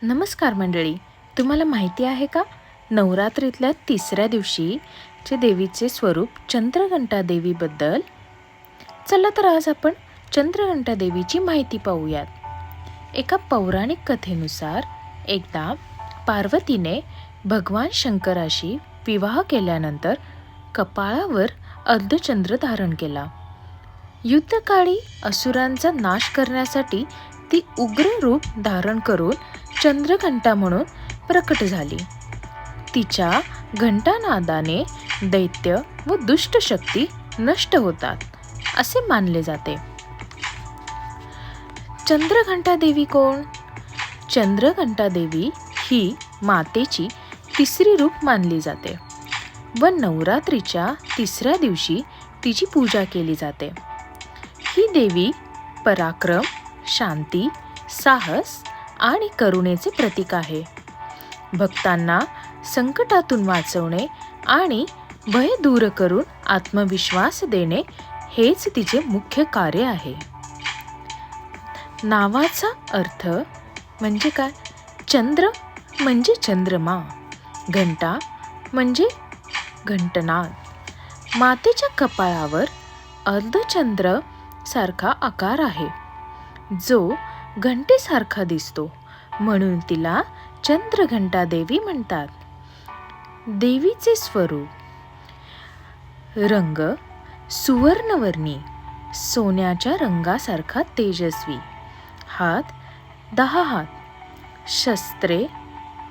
नमस्कार मंडळी, तुम्हाला माहिती आहे का? नवरात्रीतल्या तिसऱ्या दिवशीचे देवीचे स्वरूप चंद्रघंटा देवीबद्दल. चला तर आज आपण चंद्रघंटा देवीची माहिती पाहूयात. एका पौराणिक कथेनुसार एकदा पार्वतीने भगवान शंकराशी विवाह केल्यानंतर कपाळावर अर्धचंद्र धारण केला. युद्धकाळी असुरांचा नाश करण्यासाठी ती उग्र रूप धारण करून चंद्रघंटा म्हणून प्रकट झाली. तिच्या घंटानादाने दैत्य व दुष्ट शक्ती नष्ट होतात असे मानले जाते. चंद्रघंटा देवी कोण? चंद्रघंटा देवी ही मातेची तिसरी रूप मानली जाते व नवरात्रीच्या तिसऱ्या दिवशी तिची पूजा केली जाते. ही देवी पराक्रम, शांती, साहस आणि करुणेचे प्रतीक आहे. भक्तांना संकटातून वाचवणे आणि भय दूर करून आत्मविश्वास देणे हेच तिचे मुख्य कार्य आहे. नावाचा अर्थ म्हणजे काय? चंद्र म्हणजे चंद्रमा, घंटा म्हणजे घंटनाद. मातेच्या कपाळावर अर्धचंद्र सारखा आकार आहे जो घंटेसारखा दिसतो, म्हणून तिला चंद्रघंटा देवी म्हणतात. देवीचे स्वरूप: रंग सुवर्णवर्णी, सोन्याच्या रंगासारखा तेजस्वी. हात 10 हात, शस्त्रे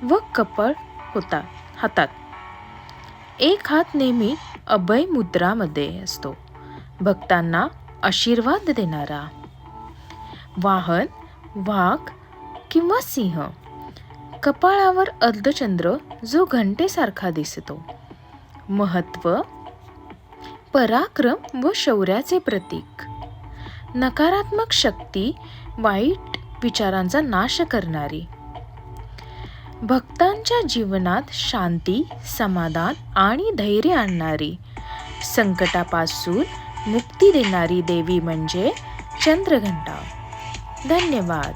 व कपाळ हातात. एक हात नेहमी अभय मुद्रामध्ये असतो, भक्तांना आशीर्वाद देणारा. वाहन वाघ किंवा सिंह. कपाळावर अर्धचंद्र जो घंटेसारखा दिसतो. महत्त्व: पराक्रम व शौर्याचे प्रतीक. नकारात्मक शक्ती, वाईट विचारांचा नाश करणारी. भक्तांच्या जीवनात शांती, समाधान आणि धैर्य आणणारी. संकटापासून मुक्ती देणारी देवी म्हणजे चंद्रघंटा. धन्यवाद.